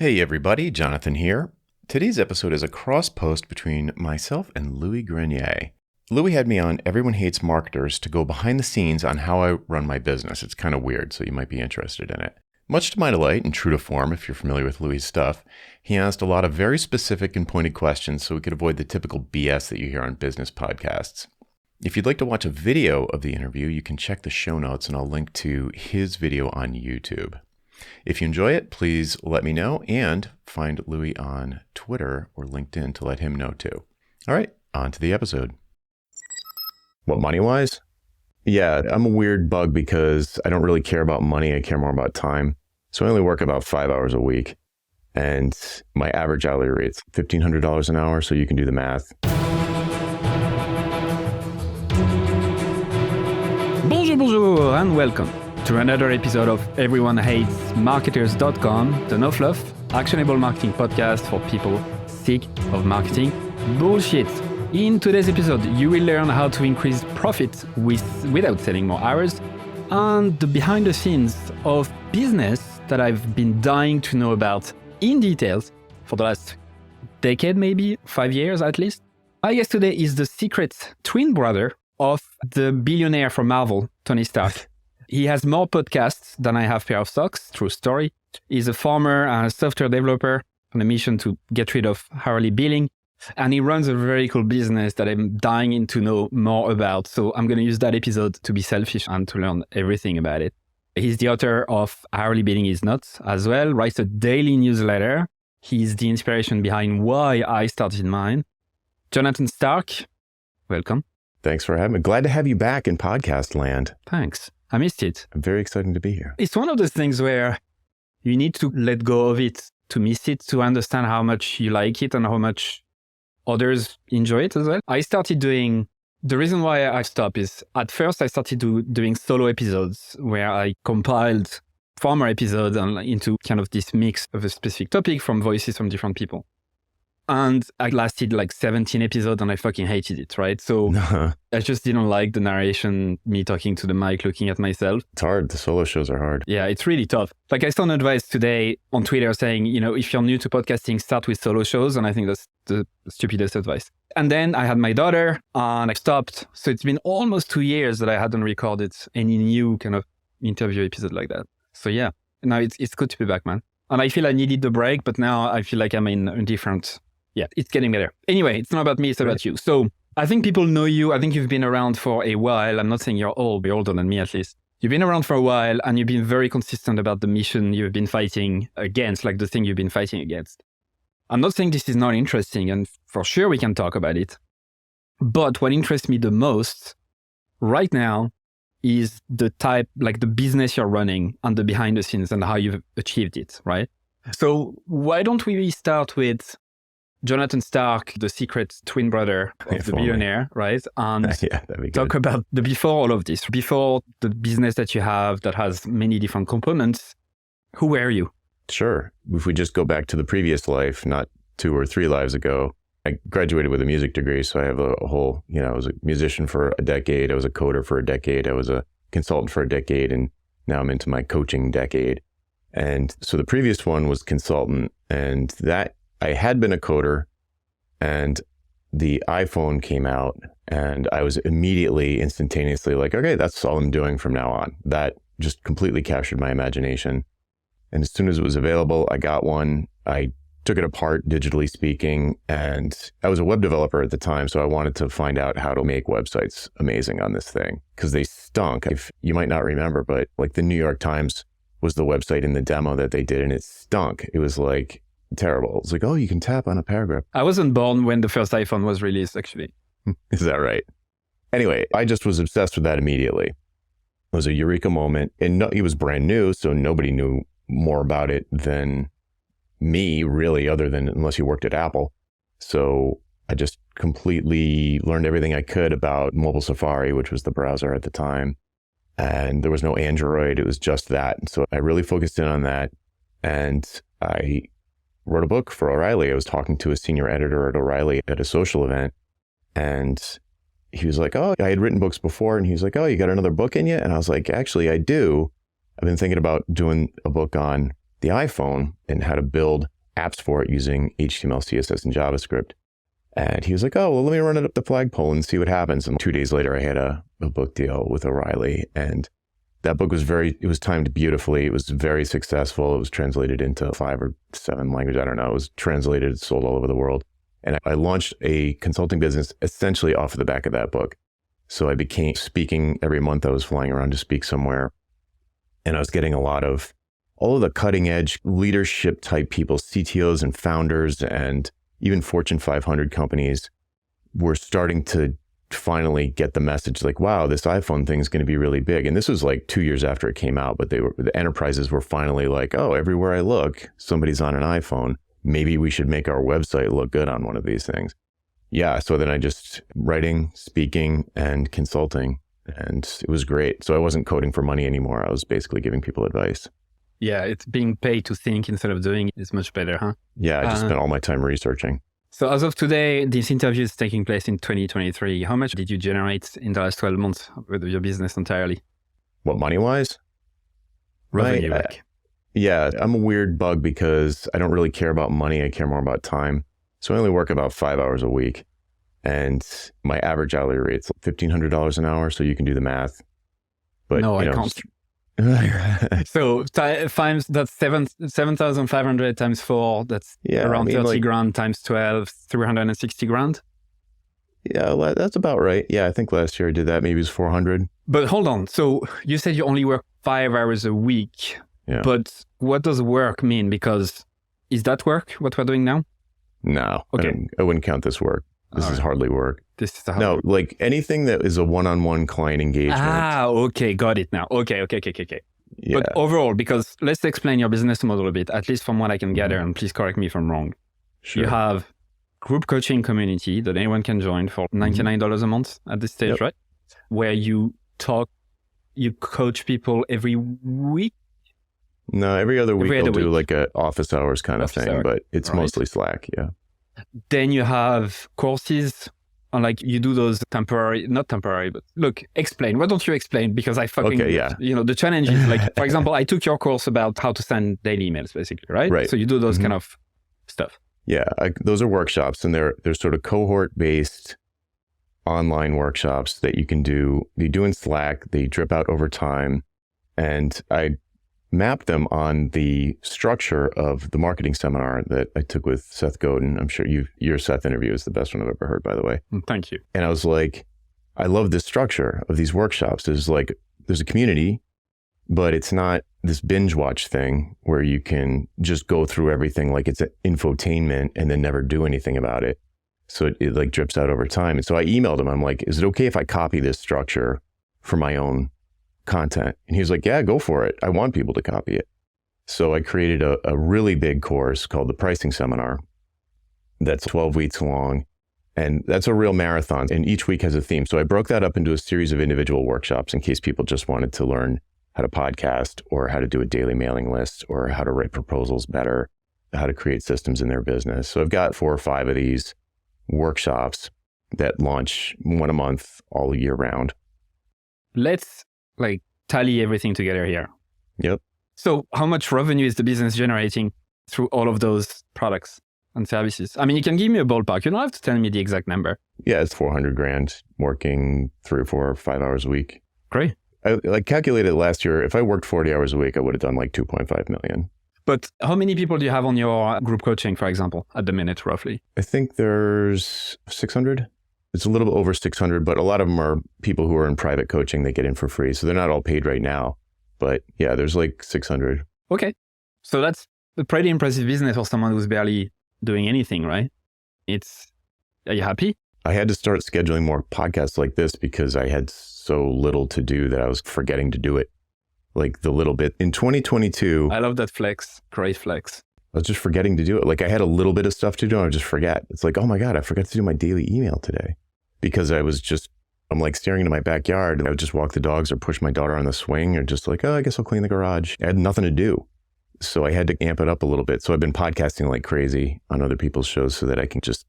Hey everybody, Jonathan here. Today's episode is a cross post between myself and Louis Grenier. Louis had me on Everyone Hates Marketers to go behind the scenes on how I run my business. It's kind of weird, so you might be interested in it. Much to my delight, and true to form if you're familiar with Louis' stuff, he asked a lot of very specific and pointed questions so we could avoid the typical BS that you hear on business podcasts. If you'd like to watch a video of the interview, you can check the show notes and I'll link to his video on YouTube. If you enjoy it, please let me know and find Louis on Twitter or LinkedIn to let him know too. All right, on to the episode. What, money-wise? Yeah, I'm a weird bug because I don't really care about money. I care more about time. So I only work about 5 hours a week. And my average hourly rate's $1,500 an hour, so you can do the math. Bonjour, and welcome to another episode of EveryoneHatesMarketers.com, the no-fluff, actionable marketing podcast for people sick of marketing bullshit. In today's episode, you will learn how to increase profit without selling more hours, and the behind the scenes of business that I've been dying to know about in details for the last decade, maybe 5 years at least. My guest today is the secret twin brother of the billionaire from Marvel, Tony Stark. He has more podcasts than I have pair of socks, true story. He's a farmer and a software developer on a mission to get rid of hourly billing. And he runs a very cool business that I'm dying to know more about. So I'm going to use that episode to be selfish and to learn everything about it. He's the author of Hourly Billing is Nuts as well, writes a daily newsletter. He's the inspiration behind why I started mine. Jonathan Stark, welcome. Thanks for having me. Glad to have you back in podcast land. Thanks. I missed it. I'm very excited to be here. It's one of those things where you need to let go of it to miss it, to understand how much you like it and how much others enjoy it as well. The reason why I stopped is at first I started doing solo episodes where I compiled former episodes into kind of this mix of a specific topic from voices from different people. And I lasted like 17 episodes and I fucking hated it, right? So I just didn't like the narration, me talking to the mic, looking at myself. It's hard. The solo shows are hard. Yeah, it's really tough. Like I saw an advice today on Twitter saying, if you're new to podcasting, start with solo shows. And I think that's the stupidest advice. And then I had my daughter and I stopped. So it's been almost 2 years that I hadn't recorded any new kind of interview episode like that. So yeah, now it's good to be back, man. And I feel I needed the break, but now I feel like I'm in a different... Yeah, it's getting better. Anyway, it's not about me, it's about you. So I think people know you. I think you've been around for a while. I'm not saying you're old, you're older than me at least. You've been around for a while and you've been very consistent about the mission you've been fighting against, like the thing you've been fighting against. I'm not saying this is not interesting, and for sure we can talk about it. But what interests me the most right now is the business you're running and the behind the scenes and how you've achieved it, right? So why don't we start with Jonathan Stark, the secret twin brother of the billionaire, right? And talk about before all of this, before the business that you have that has many different components. Who were you? Sure. If we just go back to the previous life, not 2 or 3 lives ago, I graduated with a music degree. So I have a whole, I was a musician for a decade. I was a coder for a decade. I was a consultant for a decade. And now I'm into my coaching decade. And so the previous one was consultant, and that I had been a coder, and the iPhone came out and I was instantaneously like, okay, that's all I'm doing from now on. That just completely captured my imagination. And as soon as it was available, I got one. I took it apart, digitally speaking, and I was a web developer at the time. So I wanted to find out how to make websites amazing on this thing because they stunk. If you might not remember, but like the New York Times was the website in the demo that they did, and it stunk. It was like terrible. It's like, oh, you can tap on a paragraph. I wasn't born when the first iPhone was released, actually. Is that right? Anyway, I just was obsessed with that immediately. It was a eureka moment. And it was brand new, so nobody knew more about it than me, really, unless you worked at Apple. So I just completely learned everything I could about mobile Safari, which was the browser at the time. And there was no Android. It was just that. And so I really focused in on that. And I wrote a book for O'Reilly. I was talking to a senior editor at O'Reilly at a social event, and he was like, oh, I had written books before. And he was like, oh, you got another book in you? And I was like, actually, I do. I've been thinking about doing a book on the iPhone and how to build apps for it using HTML, CSS, and JavaScript. And he was like, oh, well, let me run it up the flagpole and see what happens. And 2 days later, I had a book deal with O'Reilly. And that book was it was timed beautifully. It was very successful. It was translated into 5 or 7 languages. I don't know. It was translated, sold all over the world. And I launched a consulting business essentially off of the back of that book. So I became speaking every month. I was flying around to speak somewhere. And I was getting all of the cutting edge leadership type people, CTOs and founders, and even Fortune 500 companies were starting to finally get the message like, wow, this iPhone thing is going to be really big. And this was like 2 years after it came out, but the enterprises were finally like, oh, everywhere I look, somebody's on an iPhone. Maybe we should make our website look good on one of these things. Yeah. So then I just writing, speaking, and consulting, and it was great. So I wasn't coding for money anymore. I was basically giving people advice. Yeah, it's being paid to think instead of doing is much better, huh? Yeah, I just spent all my time researching. So as of today, this interview is taking place in 2023. How much did you generate in the last 12 months with your business entirely? What, money-wise? Revenue. Yeah, I'm a weird bug because I don't really care about money. I care more about time. So I only work about 5 hours a week. And my average hourly rate's $1,500 an hour, so you can do the math. But no, I can't. So times that's 7,500 times 4. That's around 30 grand times 12, 360 grand. Yeah, that's about right. Yeah, I think last year I did that. Maybe it was 400. But hold on. So you said you only work 5 hours a week. Yeah. But what does work mean? Because is that work, what we're doing now? No. Okay. I wouldn't count this work. This is hardly work. Like anything that is a one-on-one client engagement. Okay. Got it now. Okay. Yeah. But overall, because let's explain your business model a bit, at least from what I can gather, and please correct me if I'm wrong. Sure. You have group coaching community that anyone can join for $99 a month at this stage, right? Where you coach people every week? No, every other week I'll do like a office hours kind of thing, but it's mostly Slack, yeah. Then you have courses, and like you do those not temporary, but look, explain. Why don't you explain? Because I fucking, the challenge is like, for example, I took your course about how to send daily emails, basically, right? Right. So you do those kind of stuff. Yeah, those are workshops, and they're sort of cohort-based online workshops that you can do. You do in Slack, they drip out over time, and I mapped them on the structure of the marketing seminar that I took with Seth Godin. I'm sure your Seth interview is the best one I've ever heard, by the way. Thank you. And I was like, I love this structure of these workshops. There's a community, but it's not this binge watch thing where you can just go through everything like it's an infotainment and then never do anything about it. So it like drips out over time. And so I emailed him. I'm like, is it okay if I copy this structure for my own content? And he was like, yeah, go for it. I want people to copy it. So I created a really big course called the Pricing Seminar that's 12 weeks long. And that's a real marathon. And each week has a theme. So I broke that up into a series of individual workshops in case people just wanted to learn how to podcast or how to do a daily mailing list or how to write proposals better, how to create systems in their business. So I've got 4 or 5 of these workshops that launch one a month all year round. Let's tally everything together here. Yep. So how much revenue is the business generating through all of those products and services? I mean, you can give me a ballpark. You don't have to tell me the exact number. Yeah, it's 400 grand working 3 or 4 or 5 hours a week. Great. I calculated last year, if I worked 40 hours a week, I would have done like 2.5 million. But how many people do you have on your group coaching, for example, at the minute, roughly? I think there's 600. It's a little bit over 600, but a lot of them are people who are in private coaching. They get in for free. So they're not all paid right now. But yeah, there's like 600. Okay. So that's a pretty impressive business for someone who's barely doing anything, right? Are you happy? I had to start scheduling more podcasts like this because I had so little to do that I was forgetting to do it. Like the little bit. In 2022... I love that flex. Great flex. I was just forgetting to do it. Like I had a little bit of stuff to do and I would just forget. It's like, oh my God, I forgot to do my daily email today. Because I'm like staring into my backyard and I would just walk the dogs or push my daughter on the swing or just like, oh, I guess I'll clean the garage. I had nothing to do. So I had to amp it up a little bit. So I've been podcasting like crazy on other people's shows so that I can just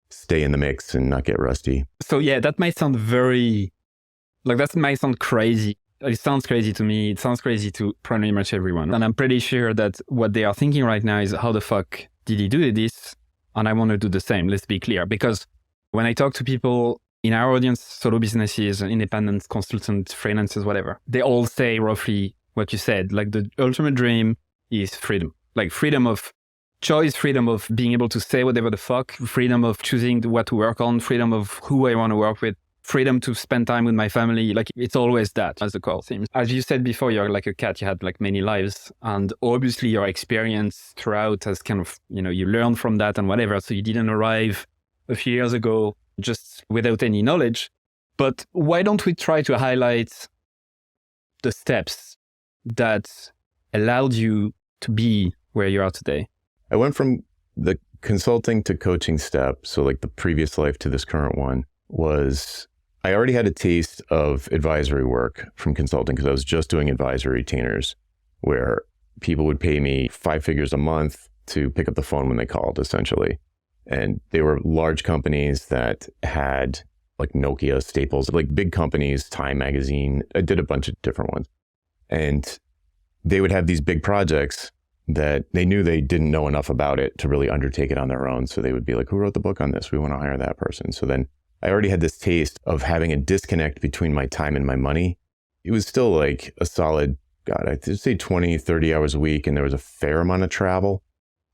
stay in the mix and not get rusty. So yeah, that might sound crazy It sounds crazy to me. It sounds crazy to pretty much everyone. And I'm pretty sure that what they are thinking right now is, how the fuck did he do this? And I want to do the same. Let's be clear. Because when I talk to people in our audience, solo businesses, independent consultants, freelancers, whatever, they all say roughly what you said. Like the ultimate dream is freedom. Like freedom of choice, freedom of being able to say whatever the fuck, freedom of choosing what to work on, freedom of who I want to work with, freedom to spend time with my family. Like it's always that as the core theme. As you said before, you're like a cat, you had like many lives. And obviously your experience throughout has kind of, you learn from that and whatever. So you didn't arrive a few years ago just without any knowledge. But why don't we try to highlight the steps that allowed you to be where you are today? I went from the consulting to coaching step. So like the previous life to this current one was, I already had a taste of advisory work from consulting because I was just doing advisory retainers where people would pay me 5 figures a month to pick up the phone when they called, essentially. And they were large companies that had like Nokia, Staples, like big companies, Time Magazine. I did a bunch of different ones. And they would have these big projects that they knew they didn't know enough about it to really undertake it on their own. So they would be like, who wrote the book on this? We want to hire that person. So then I already had this taste of having a disconnect between my time and my money. It was still like a solid, God, I'd say 20, 30 hours a week. And there was a fair amount of travel.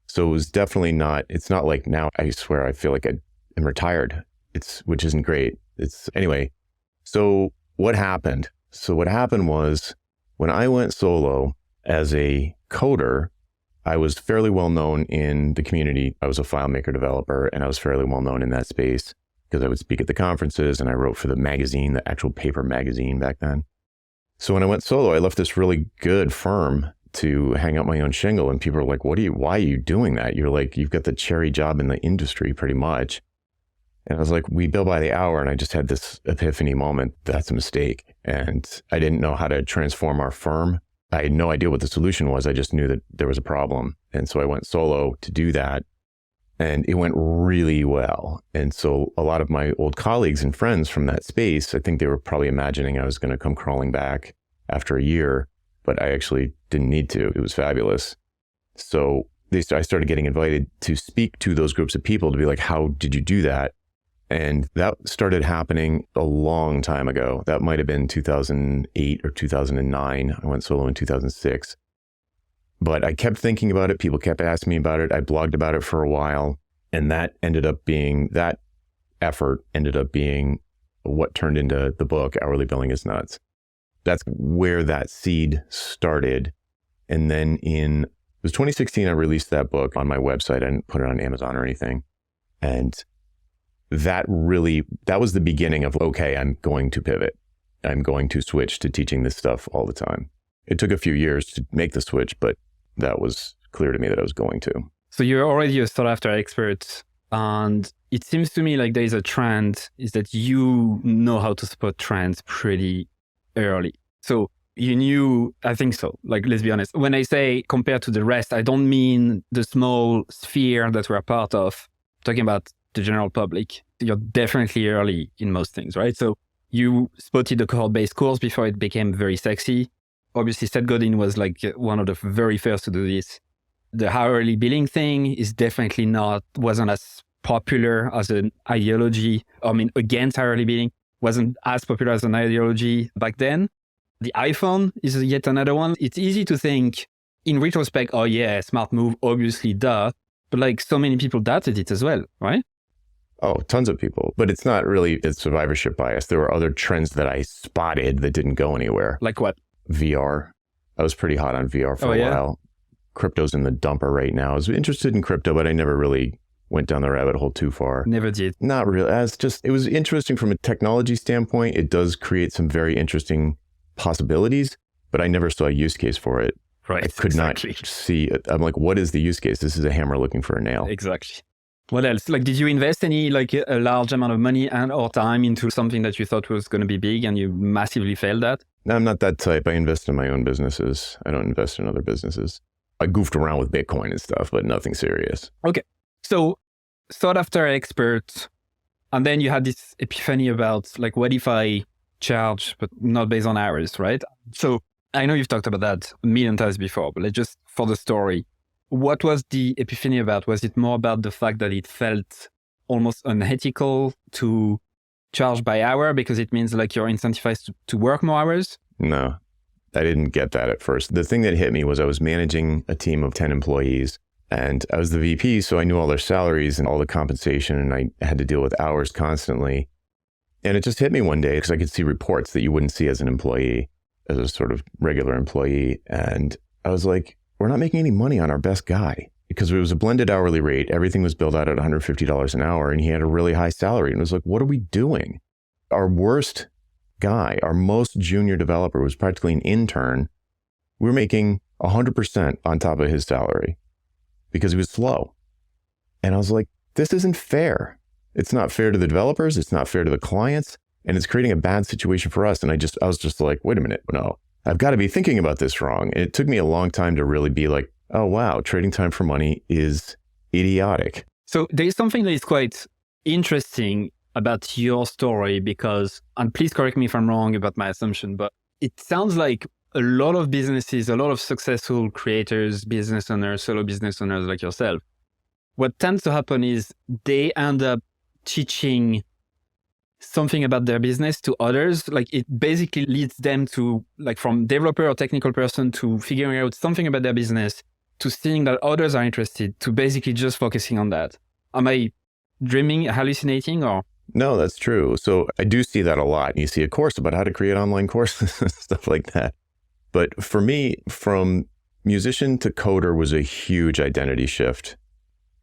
So it was definitely not, it's not like now I swear I feel like I am retired, which isn't great. Anyway, so what happened? So what happened was when I went solo as a coder, I was fairly well known in the community. I was a FileMaker developer and I was fairly well known in that space because I would speak at the conferences and I wrote for the magazine, the actual paper magazine back then. So when I went solo, I left this really good firm to hang out my own shingle. And people are like, why are you doing that? You're like, you've got the cherry job in the industry pretty much. And I was like, we bill by the hour. And I just had this epiphany moment. That's a mistake. And I didn't know how to transform our firm. I had no idea what the solution was. I just knew that there was a problem. And so I went solo to do that. And it went really well. And so a lot of my old colleagues and friends from that space, I think they were probably imagining I was going to come crawling back after a year, but I actually didn't need to. It was fabulous. So I started getting invited to speak to those groups of people to be like, how did you do that? And that started happening a long time ago. That might have been 2008 or 2009. I went solo in 2006. But I kept thinking about it. People kept asking me about it. I blogged about it for a while. And that effort ended up being what turned into the book, Hourly Billing is Nuts. That's where that seed started. And then it was 2016, I released that book on my website. I didn't put it on Amazon or anything. And that was the beginning of, okay, I'm going to pivot. I'm going to switch to teaching this stuff all the time. It took a few years to make the switch, but that was clear to me that I was going to. So you're already a sought after expert. And it seems to me like there is a trend, is that you know how to spot trends pretty early. So you knew, I think so. Like, let's be honest. When I say compared to the rest, I don't mean the small sphere that we're part of. I'm talking about the general public. You're definitely early in most things, right? So you spotted the cohort-based course before it became very sexy. Obviously, Seth Godin was like one of the very first to do this. The hourly billing thing is definitely wasn't as popular as an ideology. I mean, against hourly billing wasn't as popular as an ideology back then. The iPhone is yet another one. It's easy to think in retrospect, oh yeah, smart move, obviously, duh. But like so many people doubted it as well, right? Oh, tons of people. But it's not really a survivorship bias. There were other trends that I spotted that didn't go anywhere. Like what? VR. I was pretty hot on VR for a while. Crypto's in the dumper right now. I was interested in crypto, but I never really went down the rabbit hole too far. Never did. Not really. It was interesting from a technology standpoint. It does create some very interesting possibilities, but I never saw a use case for it. Right. I could not see it. I'm like, what is the use case? This is a hammer looking for a nail. Exactly. What else? Like, did you invest any, like a large amount of money and or time into something that you thought was going to be big and you massively failed at? No, I'm not that type. I invest in my own businesses. I don't invest in other businesses. I goofed around with Bitcoin and stuff, but nothing serious. Okay. So sought after expert. And then you had this epiphany about like, what if I charge, but not based on hours, right? So I know you've talked about that a million times before, but let's just, for the story, what was the epiphany about? Was it more about the fact that it felt almost unethical to charge by hour because it means like you're incentivized to work more hours? No, I didn't get that at first. The thing that hit me was I was managing a team of 10 employees and I was the VP, so I knew all their salaries and all the compensation, and I had to deal with hours constantly. And it just hit me one day because I could see reports that you wouldn't see as an employee, as a sort of regular employee. And I was like, we're not making any money on our best guy, because it was a blended hourly rate. Everything was billed out at $150 an hour and he had a really high salary. And it was like, what are we doing? Our worst guy, our most junior developer, was practically an intern. We were making 100% on top of his salary because he was slow. And I was like, this isn't fair. It's not fair to the developers. It's not fair to the clients. And it's creating a bad situation for us. And I was just like, wait a minute, no, I've got to be thinking about this wrong. And it took me a long time to really be like, oh, wow, trading time for money is idiotic. So there is something that is quite interesting about your story because, and please correct me if I'm wrong about my assumption, but it sounds like a lot of businesses, a lot of successful creators, business owners, solo business owners like yourself, what tends to happen is they end up teaching something about their business to others. Like it basically leads them to, like, from developer or technical person to figuring out something about their business to seeing that others are interested to basically just focusing on that. Am I dreaming, hallucinating, or? No, that's true. So I do see that a lot. You see a course about how to create online courses and stuff like that. But for me, from musician to coder was a huge identity shift.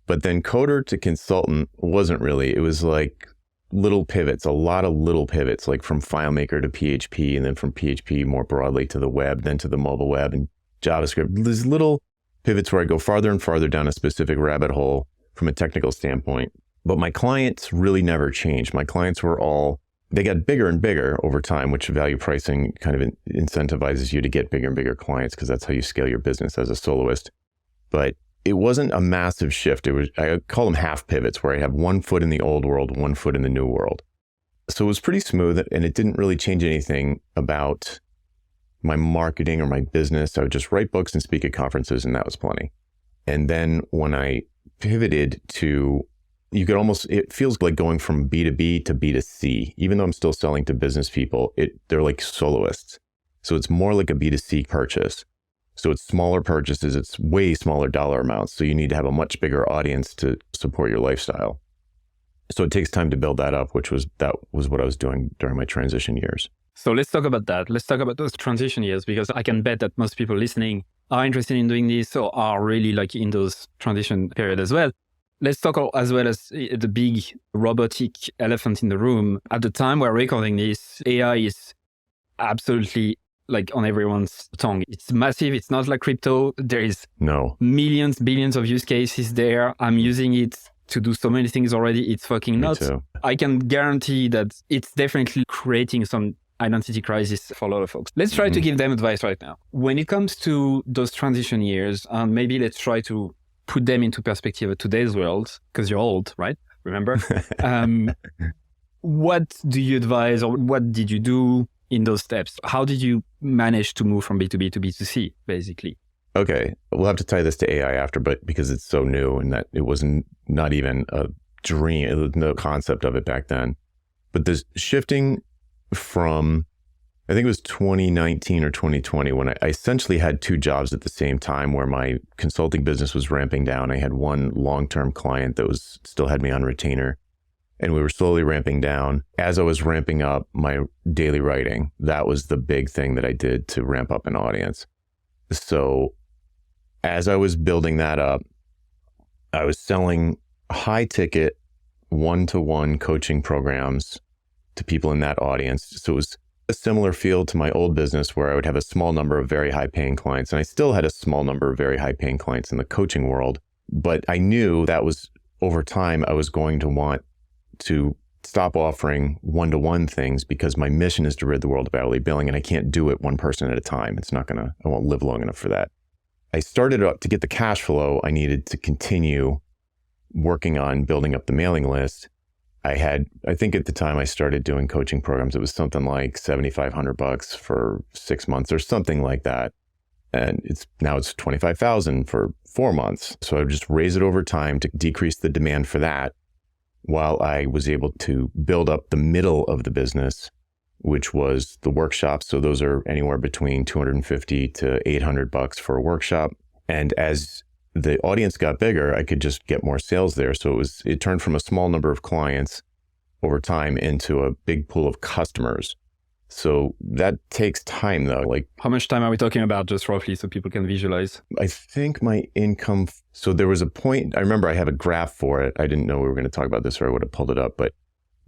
But then coder to consultant wasn't really. It was like little pivots, a lot of little pivots, like from FileMaker to PHP, and then from PHP more broadly to the web, then to the mobile web and JavaScript. These little pivots where I go farther and farther down a specific rabbit hole from a technical standpoint. But my clients really never changed. My clients were all, they got bigger and bigger over time, which value pricing kind of incentivizes you to get bigger and bigger clients because that's how you scale your business as a soloist. But it wasn't a massive shift. It was, I call them half pivots, where I have one foot in the old world, one foot in the new world. So it was pretty smooth, and it didn't really change anything about my marketing or my business. I would just write books and speak at conferences, and that was plenty. And then when I pivoted to, you could almost, it feels like going from B2B to B2C, even though I'm still selling to business people, they're like soloists. So it's more like a B2C purchase. So it's smaller purchases, it's way smaller dollar amounts. So you need to have a much bigger audience to support your lifestyle. So it takes time to build that up, that was what I was doing during my transition years. So let's talk about that. Let's talk about those transition years, because I can bet that most people listening are interested in doing this or are really like in those transition period as well. Let's talk as well as the big robotic elephant in the room. At the time we're recording this, AI is absolutely like on everyone's tongue. It's massive. It's not like crypto. There is millions, billions of use cases there. I'm using it to do so many things already. It's fucking nuts. Me too. I can guarantee that it's definitely creating some identity crisis for a lot of folks. Let's try to give them advice right now. When it comes to those transition years, maybe let's try to put them into perspective of today's world, because you're old, right? Remember? What do you advise, or what did you do in those steps? How did you manage to move from B2B to B2C, basically? Okay, we'll have to tie this to AI after, but because it's so new and that it wasn't not even a dream, it was no concept of it back then. But this shifting from, I think it was 2019 or 2020, when I essentially had two jobs at the same time, where my consulting business was ramping down. I had one long-term client that still had me on retainer, and we were slowly ramping down. As I was ramping up my daily writing, that was the big thing that I did to ramp up an audience. So as I was building that up, I was selling high-ticket, one-to-one coaching programs to people in that audience. So it was a similar feel to my old business, where I would have a small number of very high-paying clients, and I still had a small number of very high-paying clients in the coaching world. But I knew that was, over time, I was going to want to stop offering one-to-one things, because my mission is to rid the world of hourly billing, and I can't do it one person at a time. I won't live long enough for that. I started up to get the cash flow I needed to continue working on building up the mailing list. I think at the time I started doing coaching programs, it was something like $7,500 for 6 months or something like that. And now it's 25,000 for 4 months. So I would just raise it over time to decrease the demand for that, while I was able to build up the middle of the business, which was the workshops. So those are anywhere between $250 to $800 for a workshop. And as the audience got bigger, I could just get more sales there. So it turned from a small number of clients over time into a big pool of customers. So that takes time though. Like, how much time are we talking about, just roughly, so people can visualize? I think my income, so there was a point, I remember I have a graph for it. I didn't know we were going to talk about this, or I would have pulled it up, but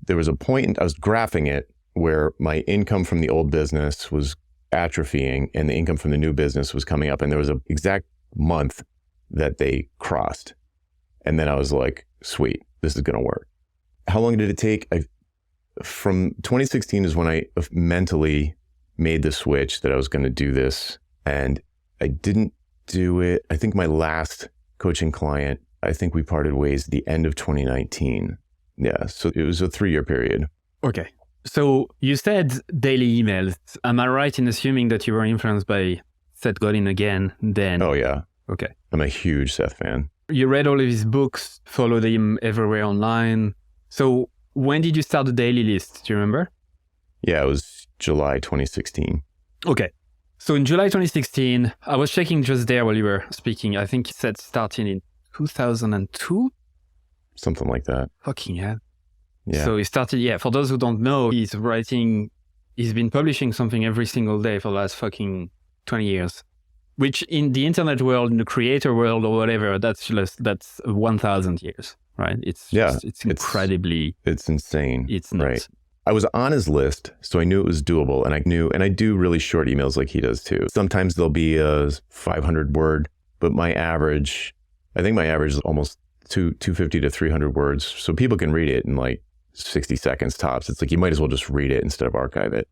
there was a point, I was graphing it, where my income from the old business was atrophying and the income from the new business was coming up. And there was an exact month that they crossed. And then I was like, sweet, this is going to work. How long did it take? From 2016 is when I mentally made the switch that I was going to do this. And I didn't do it. I think my last coaching client, I think we parted ways at the end of 2019. Yeah. So it was a 3-year period. Okay. So you said daily emails. Am I right in assuming that you were influenced by Seth Godin again then? Oh, yeah. Okay. I'm a huge Seth fan. You read all of his books, followed him everywhere online. So when did you start the daily list? Do you remember? Yeah, it was July 2016. Okay. So in July 2016, I was checking just there while you were speaking. I think Seth started in 2002. Something like that. Fucking hell. Yeah. So he started, for those who don't know, he's been publishing something every single day for the last fucking 20 years. Which in the internet world, in the creator world or whatever, that's 1,000 years, right? It's incredibly... It's insane. It's nuts. Right. I was on his list, so I knew it was doable. And I do really short emails like he does too. Sometimes there'll be a 500 word, but I think my average is almost 250 to 300 words. So people can read it in like 60 seconds tops. It's like, you might as well just read it instead of archive it.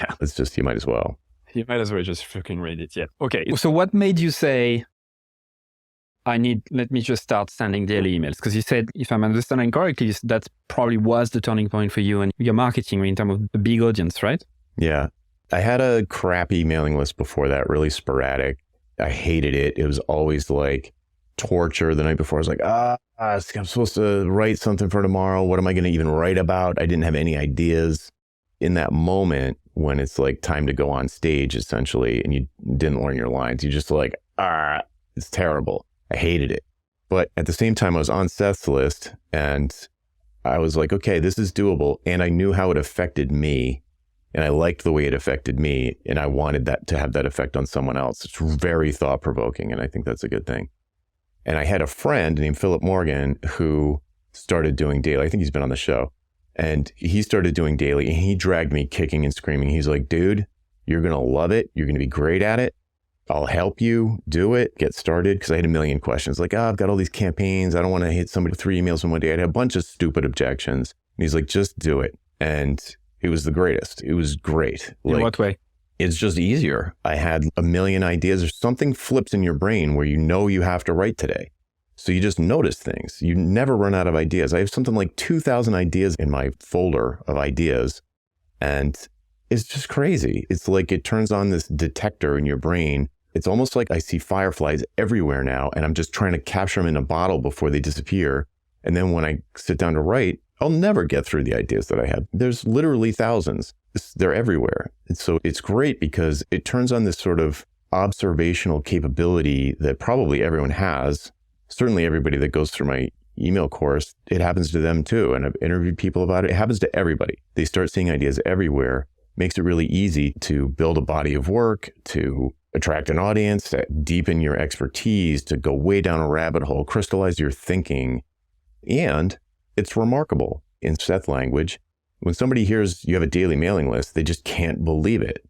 Yeah. It's just, you might as well. You might as well just fucking read it, yeah. Okay, so what made you say, let me just start sending daily emails? Because you said, if I'm understanding correctly, that probably was the turning point for you and your marketing in terms of the big audience, right? Yeah. I had a crappy mailing list before that, really sporadic. I hated it. It was always like torture the night before. I was like, I'm supposed to write something for tomorrow. What am I going to even write about? I didn't have any ideas. In that moment, when it's like time to go on stage, essentially, and you didn't learn your lines, you just like, it's terrible. I hated it. But at the same time, I was on Seth's list and I was like, okay, this is doable. And I knew how it affected me and I liked the way it affected me. And I wanted that to have that effect on someone else. It's very thought provoking. And I think that's a good thing. And I had a friend named Philip Morgan who started doing daily. I think he's been on the show. And he started doing daily and he dragged me kicking and screaming. He's like, dude, you're going to love it. You're going to be great at it. I'll help you do it, get started. Because I had a million questions like, I've got all these campaigns. I don't want to hit somebody with 3 emails in one day. I had a bunch of stupid objections. And he's like, just do it. And it was the greatest. It was great. In what way? It's just easier. I had a million ideas. There's something flips in your brain where you have to write today. So you just notice things. You never run out of ideas. I have something like 2,000 ideas in my folder of ideas. And it's just crazy. It's like it turns on this detector in your brain. It's almost like I see fireflies everywhere now. And I'm just trying to capture them in a bottle before they disappear. And then when I sit down to write, I'll never get through the ideas that I have. There's literally thousands. They're everywhere. And so it's great because it turns on this sort of observational capability that probably everyone has. Certainly everybody that goes through my email course, it happens to them too. And I've interviewed people about it. It happens to everybody. They start seeing ideas everywhere. Makes it really easy to build a body of work, to attract an audience, to deepen your expertise, to go way down a rabbit hole, crystallize your thinking. And it's remarkable in Seth language. When somebody hears you have a daily mailing list, they just can't believe it.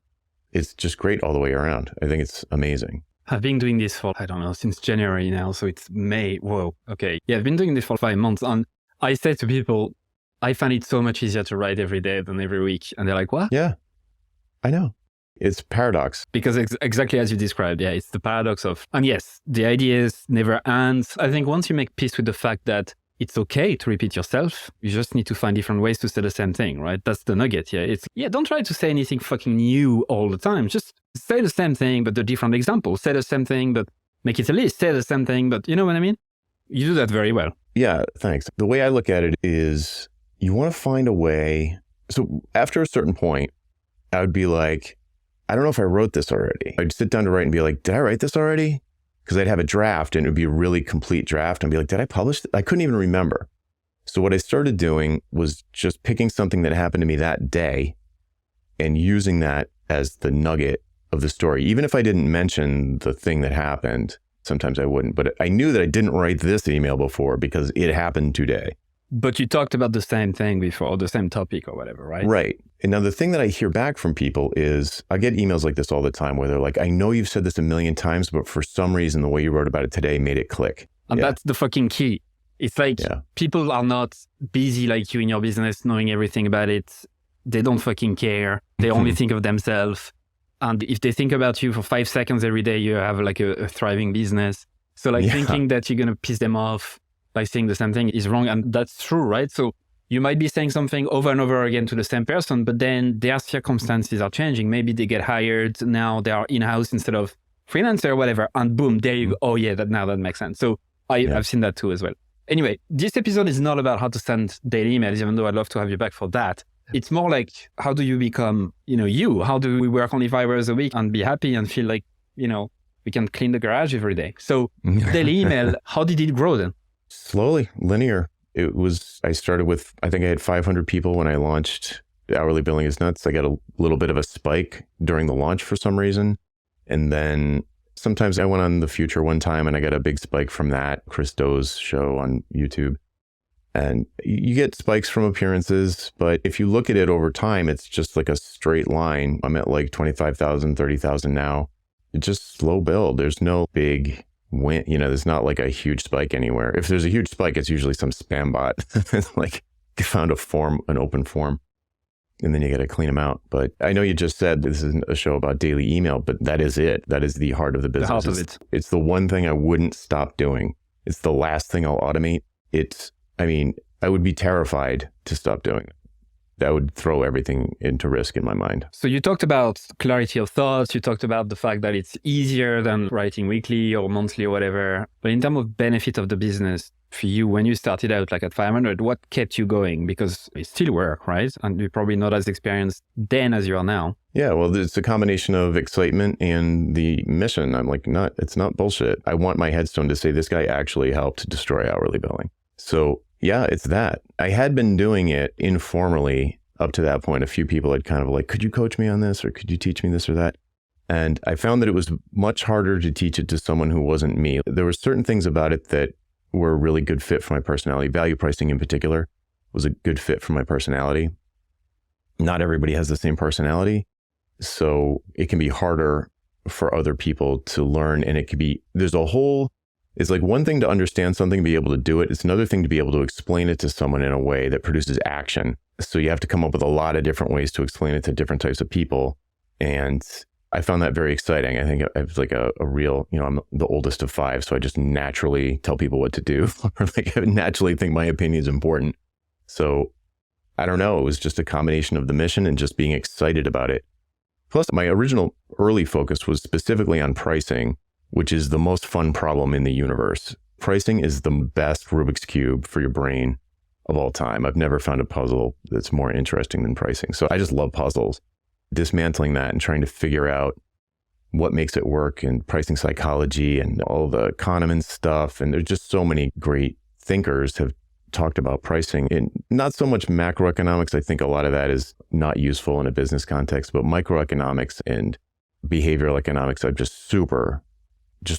It's just great all the way around. I think it's amazing. I've been doing this for, since January now. So it's May. Whoa. Okay. Yeah, I've been doing this for 5 months. And I say to people, I find it so much easier to write every day than every week. And they're like, what? Yeah, I know. It's paradox. Because exactly as you described, it's the paradox of, and yes, the ideas never end. I think once you make peace with the fact that it's okay to repeat yourself. You just need to find different ways to say the same thing, right? That's the nugget. Don't try to say anything fucking new all the time. Just say the same thing, but a different example. Say the same thing, but make it a list. Say the same thing, but you know what I mean? You do that very well. Yeah, thanks. The way I look at it is you want to find a way. So after a certain point, I would be like, I don't know if I wrote this already. I'd sit down to write and be like, did I write this already? Because I'd have a draft and it would be a really complete draft and be like, did I publish it? I couldn't even remember. So what I started doing was just picking something that happened to me that day and using that as the nugget of the story. Even if I didn't mention the thing that happened, sometimes I wouldn't, but I knew that I didn't write this email before because it happened today. But you talked about the same thing before, the same topic or whatever, right? Right. And now the thing that I hear back from people is I get emails like this all the time where they're like, I know you've said this a million times, but for some reason, the way you wrote about it today made it click. And that's the fucking key. It's like people are not busy like you in your business, knowing everything about it. They don't fucking care. They only think of themselves. And if they think about you for 5 seconds every day, you have like a thriving business. So like thinking that you're going to piss them off by saying the same thing is wrong. And that's true, right? So you might be saying something over and over again to the same person, but then their circumstances are changing. Maybe they get hired. Now they are in-house instead of freelancer or whatever. And boom, there you go. Oh yeah, that makes sense. So I've seen that too as well. Anyway, this episode is not about how to send daily emails, even though I'd love to have you back for that. It's more like, how do you become, you? How do we work only 5 hours a week and be happy and feel like, we can clean the garage every day? So daily email, how did it grow then? Slowly, linear. I started with, I think I had 500 people when I launched Hourly Billing is Nuts. I got a little bit of a spike during the launch for some reason. And then sometimes I went on The Future one time and I got a big spike from that, Chris Doe's show on YouTube. And you get spikes from appearances, but if you look at it over time, it's just like a straight line. I'm at like 25,000, 30,000 now. It's just slow build. There's no big win. There's not like a huge spike anywhere. If there's a huge spike, it's usually some spam bot. Like they found an open form, and then you got to clean them out. But I know you just said this isn't a show about daily email, but that is it. That is the heart of the business. The heart of it. It's the one thing I wouldn't stop doing. It's the last thing I'll automate. I would be terrified to stop doing it. That would throw everything into risk in my mind. So you talked about clarity of thoughts. You talked about the fact that it's easier than writing weekly or monthly or whatever. But in terms of benefit of the business for you, when you started out like at 500, what kept you going? Because it still work, right? And you're probably not as experienced then as you are now. Yeah, well, it's a combination of excitement and the mission. I'm like, it's not bullshit. I want my headstone to say this guy actually helped destroy hourly billing. So yeah, it's that. I had been doing it informally up to that point. A few people had kind of like, could you coach me on this? Or could you teach me this or that? And I found that it was much harder to teach it to someone who wasn't me. There were certain things about it that were a really good fit for my personality. Value pricing in particular was a good fit for my personality. Not everybody has the same personality. So it can be harder for other people to learn. And it's like one thing to understand something, be able to do it. It's another thing to be able to explain it to someone in a way that produces action. So you have to come up with a lot of different ways to explain it to different types of people. And I found that very exciting. I think I was like a real, I'm the oldest of 5, so I just naturally tell people what to do. Or like I naturally think my opinion is important. So I don't know, it was just a combination of the mission and just being excited about it. Plus my original early focus was specifically on pricing, which is the most fun problem in the universe. Pricing is the best Rubik's Cube for your brain of all time. I've never found a puzzle that's more interesting than pricing. So I just love puzzles. Dismantling that and trying to figure out what makes it work and pricing psychology and all the Kahneman stuff. And there's just so many great thinkers have talked about pricing and not so much macroeconomics. I think a lot of that is not useful in a business context, but microeconomics and behavioral economics, I've just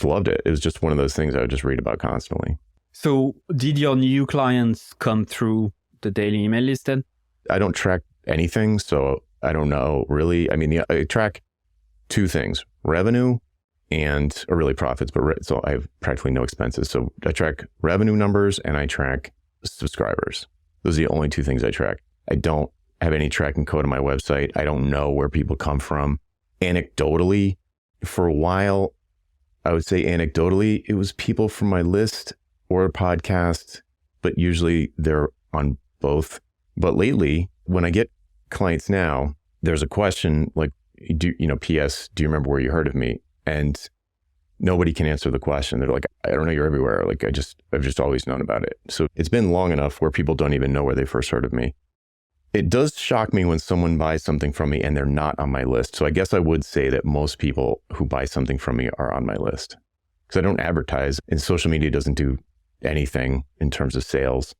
loved it. It was just one of those things I would just read about constantly. So did your new clients come through the daily email list then? I don't track anything, so I don't know really. I mean, I track 2 things, revenue or really profits, so I have practically no expenses. So I track revenue numbers and I track subscribers. Those are the only 2 things I track. I don't have any tracking code on my website. I don't know where people come from. Anecdotally, for a while, I would say anecdotally, it was people from my list or a podcast but usually they're on both. But lately, when I get clients now, there's a question like, PS, do you remember where you heard of me? And nobody can answer the question. They're like, I don't know, you're everywhere. Like, I've just always known about it. So it's been long enough where people don't even know where they first heard of me. It does shock me when someone buys something from me and they're not on my list. So I guess I would say that most people who buy something from me are on my list because I don't advertise and social media doesn't do anything in terms of sales.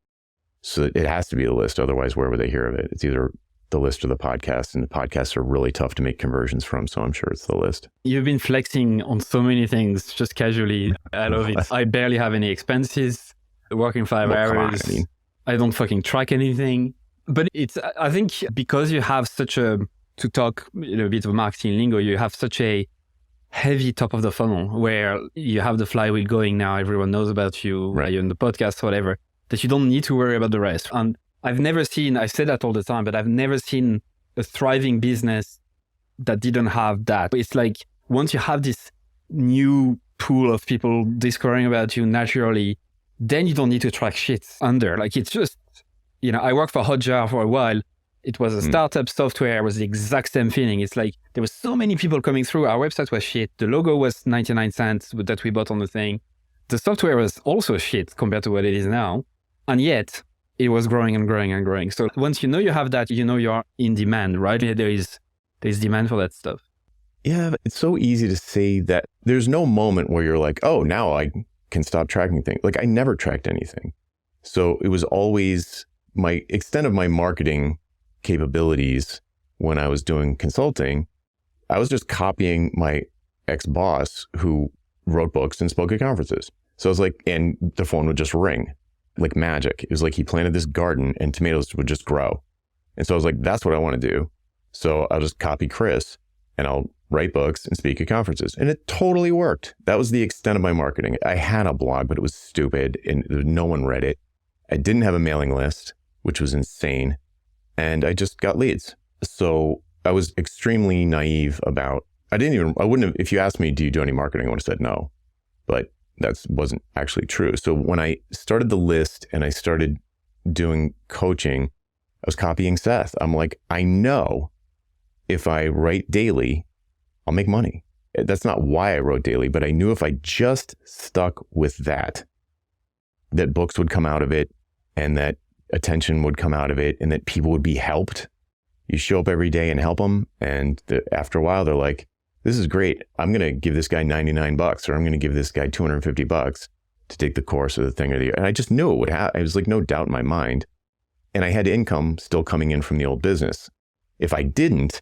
So it has to be a list. Otherwise, where would they hear of it? It's either the list or the podcast, and the podcasts are really tough to make conversions from. So I'm sure it's the list. You've been flexing on so many things just casually. I love it. I barely have any expenses, working 5 hours. I don't fucking track anything. But I think because you have to talk a bit of marketing lingo, you have such a heavy top of the funnel where you have the flywheel going now. Everyone knows about you, right? You're in the podcast, whatever, that you don't need to worry about the rest. And I say that all the time, but I've never seen a thriving business that didn't have that. It's like once you have this new pool of people discovering about you naturally, then you don't need to track shit under. Like it's just, I worked for Hotjar for a while. It was a startup software. It was the exact same feeling. It's like there was so many people coming through. Our website was shit. The logo was 99 cents that we bought on the thing. The software was also shit compared to what it is now. And yet it was growing and growing and growing. So once you have that, you're in demand, right? There's demand for that stuff. Yeah, it's so easy to say that. There's no moment where you're like, oh, now I can stop tracking things. Like I never tracked anything. So it was always my extent of my marketing capabilities when I was doing consulting. I was just copying my ex-boss who wrote books and spoke at conferences. So I was like, and the phone would just ring like magic. It was like he planted this garden and tomatoes would just grow. And so I was like, that's what I want to do. So I'll just copy Chris and I'll write books and speak at conferences. And it totally worked. That was the extent of my marketing. I had a blog, but it was stupid and no one read it. I didn't have a mailing list, which was insane. And I just got leads. So I was extremely naive about, I wouldn't have, if you asked me, do you do any marketing? I would have said no, but that wasn't actually true. So when I started the list and I started doing coaching, I was copying Seth. I'm like, I know if I write daily, I'll make money. That's not why I wrote daily, but I knew if I just stuck with that books would come out of it and that attention would come out of it and that people would be helped. You show up every day and help them. And after a while, they're like, this is great. I'm going to give this guy $99 or I'm going to give this guy $250 to take the course or the thing or the, and I just knew it would happen. It was like no doubt in my mind. And I had income still coming in from the old business. If I didn't,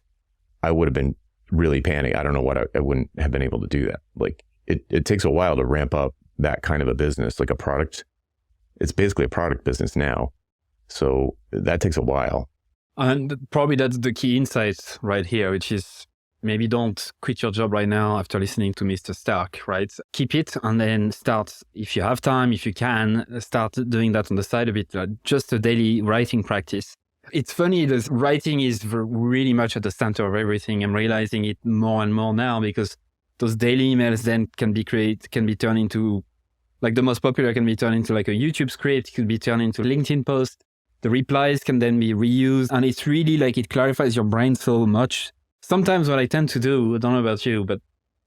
I would have been really panicked. I don't know what I wouldn't have been able to do that. Like it takes a while to ramp up that kind of a business, like a product. It's basically a product business now. So that takes a while. And probably that's the key insight right here, which is maybe don't quit your job right now after listening to Mr. Stark, right? Keep it and then start, if you have time, if you can, start doing that on the side of it, just a daily writing practice. It's funny that writing is really much at the center of everything. I'm realizing it more and more now because those daily emails then can be turned into, like the most popular can be turned into like a YouTube script, it could be turned into a LinkedIn post. The replies can then be reused and it's really like it clarifies your brain so much. Sometimes what I tend to do, I don't know about you, but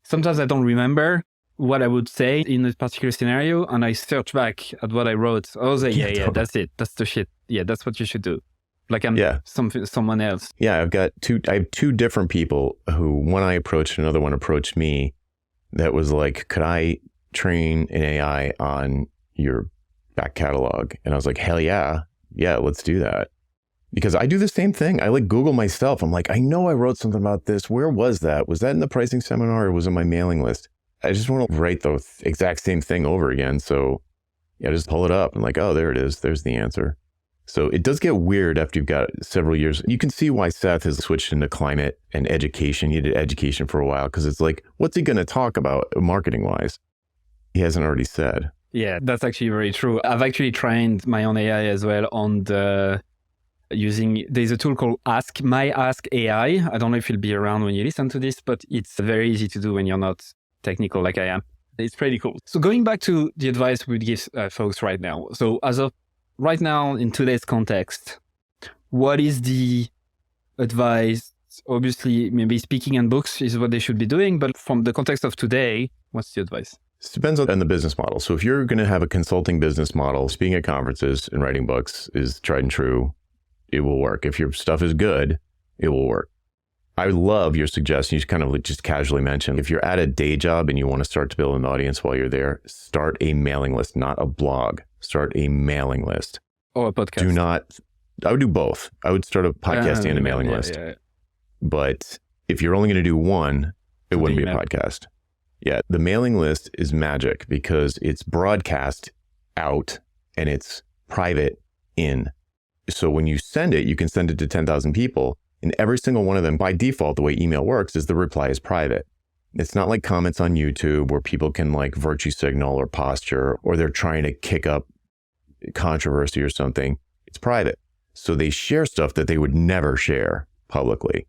sometimes I don't remember what I would say in a particular scenario and I search back at what I wrote. I was like, yeah, that's it. That's the shit. Yeah, that's what you should do. Like I'm someone else. Yeah, I have two different people who one I approached, another one approached me that was like, could I train an AI on your back catalog? And I was like, hell yeah, let's do that. Because I do the same thing. I like Google myself. I'm like, I know I wrote something about this. Where was that? Was that in the pricing seminar or was it my mailing list? I just want to write the exact same thing over again. So yeah, just pull it up and like, oh, there it is. There's the answer. So it does get weird after you've got several years. You can see why Seth has switched into climate and education. He did education for a while because it's like, what's he going to talk about marketing wise? He hasn't already said. Yeah, that's actually very true. I've actually trained my own AI as well on there's a tool called Ask AI. I don't know if it'll be around when you listen to this, but it's very easy to do when you're not technical like I am. It's pretty cool. So going back to the advice we would give folks right now. So as of right now in today's context, what is the advice? Obviously, maybe speaking and books is what they should be doing, but from the context of today, what's the advice? It depends on the business model. So if you're going to have a consulting business model, speaking at conferences and writing books is tried and true. It will work. If your stuff is good, it will work. I love your suggestion. You kind of just casually mentioned, if you're at a day job and you want to start to build an audience while you're there, start a mailing list, not a blog. Start a mailing list. Or a podcast. I would do both. I would start a podcast and a mailing list. Yeah. But if you're only going to do one, it wouldn't be a podcast. Yeah, the mailing list is magic because it's broadcast out and it's private in. So when you send it, you can send it to 10,000 people, and every single one of them, by default, the way email works is the reply is private. It's not like comments on YouTube where people can like virtue signal or posture, or they're trying to kick up controversy or something. It's private. So they share stuff that they would never share publicly.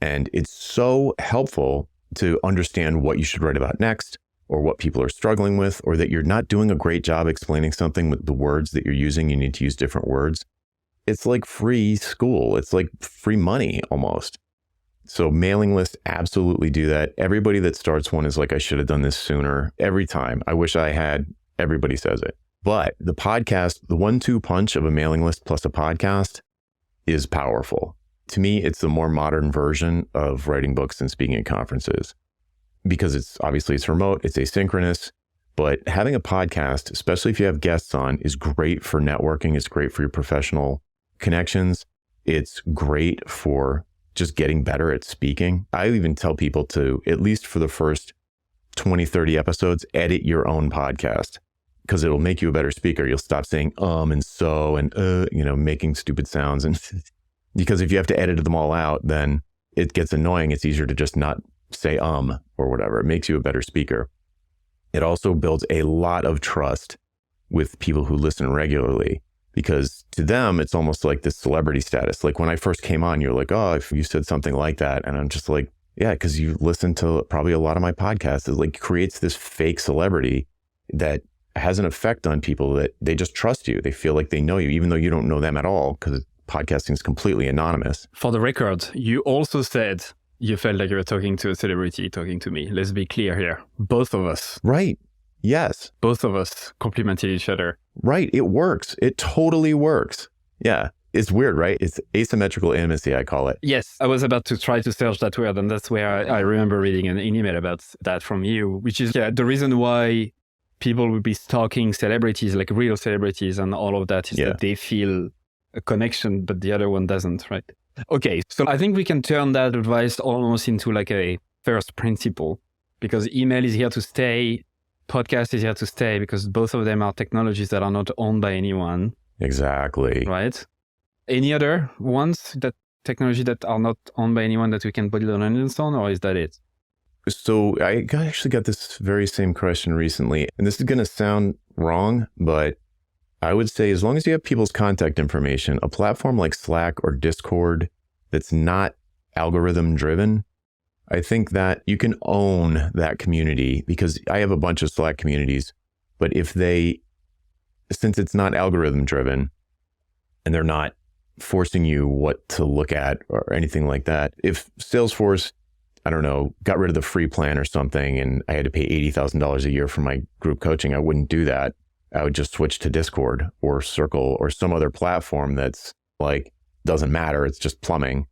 And it's so helpful to understand what you should write about next, or what people are struggling with, or that you're not doing a great job explaining something with the words that you're using. You need to use different words. It's like free school. It's like free money almost. So mailing lists absolutely do that. Everybody that starts one is like, I should have done this sooner. Every time. I wish I had. Everybody says it. But the podcast, the 1-2 punch of a mailing list plus a podcast is powerful. To me, it's the more modern version of writing books and speaking at conferences, because it's remote, it's asynchronous, but having a podcast, especially if you have guests on, is great for networking. It's great for your professional connections. It's great for just getting better at speaking. I even tell people to, at least for the first 20, 30 episodes, edit your own podcast, because it'll make you a better speaker. You'll stop saying and so and making stupid sounds. And because if you have to edit them all out, then it gets annoying. It's easier to just not say or whatever. It makes you a better speaker. It also builds a lot of trust with people who listen regularly, because to them, it's almost like this celebrity status. Like when I first came on, you're like, oh, if you said something like that. And I'm just like, yeah, because you listen to probably a lot of my podcasts. It like creates this fake celebrity that has an effect on people that they just trust you. They feel like they know you, even though you don't know them at all, because podcasting is completely anonymous. For the record, you also said you felt like you were talking to a celebrity talking to me. Let's be clear here. Both of us. Right. Yes. Both of us complimented each other. Right. It works. It totally works. Yeah. It's weird, right? It's asymmetrical intimacy, I call it. Yes. I was about to try to search that word, and that's where I remember reading an email about that from you, which is the reason why people will be stalking celebrities, like real celebrities and all of that, is that they feel a connection, but the other one doesn't, right? Okay, so I think we can turn that advice almost into like a first principle, because email is here to stay, podcast is here to stay, because both of them are technologies that are not owned by anyone. Exactly. Right? Any other ones, that technology that are not owned by anyone that we can put an onions on, or is that it? So I actually got this very same question recently, and this is going to sound wrong, but I would say as long as you have people's contact information, a platform like Slack or Discord that's not algorithm driven, I think that you can own that community, because I have a bunch of Slack communities, but since it's not algorithm driven and they're not forcing you what to look at or anything like that, if Salesforce, I don't know, got rid of the free plan or something and I had to pay $80,000 a year for my group coaching, I wouldn't do that. I would just switch to Discord or Circle or some other platform that's like, doesn't matter. It's just plumbing.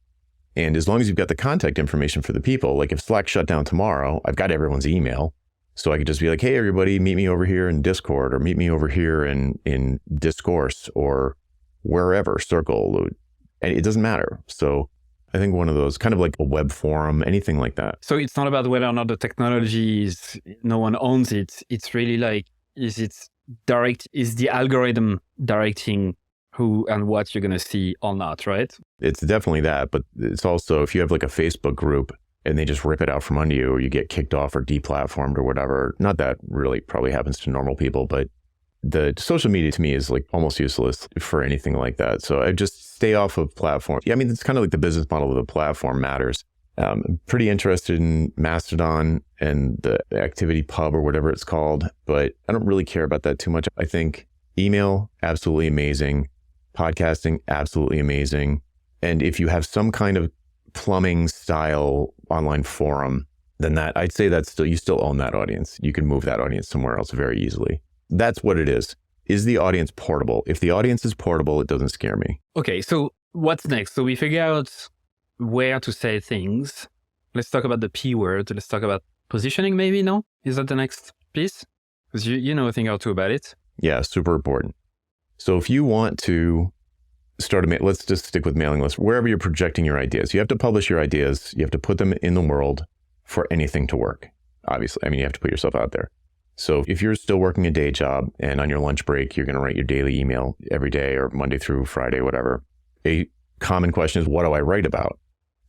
And as long as you've got the contact information for the people, like if Slack shut down tomorrow, I've got everyone's email. So I could just be like, hey, everybody, meet me over here in Discord, or meet me over here in Discourse, or wherever, Circle. And it doesn't matter. So I think one of those, kind of like a web forum, anything like that. So it's not about whether or not the technology no one owns it. It's really like, is the algorithm directing who and what you're going to see or not, right? It's definitely that, but it's also, if you have like a Facebook group and they just rip it out from under you, or you get kicked off or deplatformed or whatever, not that really probably happens to normal people, but the social media to me is like almost useless for anything like that. So I just stay off of platform. Yeah, I mean, it's kind of like the business model of the platform matters. I'm pretty interested in Mastodon and the Activity Pub or whatever it's called, but I don't really care about that too much. I think email, absolutely amazing. Podcasting, absolutely amazing. And if you have some kind of plumbing style online forum, then I'd say you still own that audience. You can move that audience somewhere else very easily. That's what it is. Is the audience portable? If the audience is portable, it doesn't scare me. Okay, so what's next? So we figure out where to say things. Let's talk about the P word. Let's talk about positioning maybe, no? Is that the next piece? Because you know a thing or two about it. Yeah, super important. So if you want to start let's just stick with mailing lists, wherever you're projecting your ideas, you have to publish your ideas. You have to put them in the world for anything to work. Obviously, I mean, you have to put yourself out there. So if you're still working a day job and on your lunch break, you're going to write your daily email every day or Monday through Friday, whatever. A common question is, what do I write about?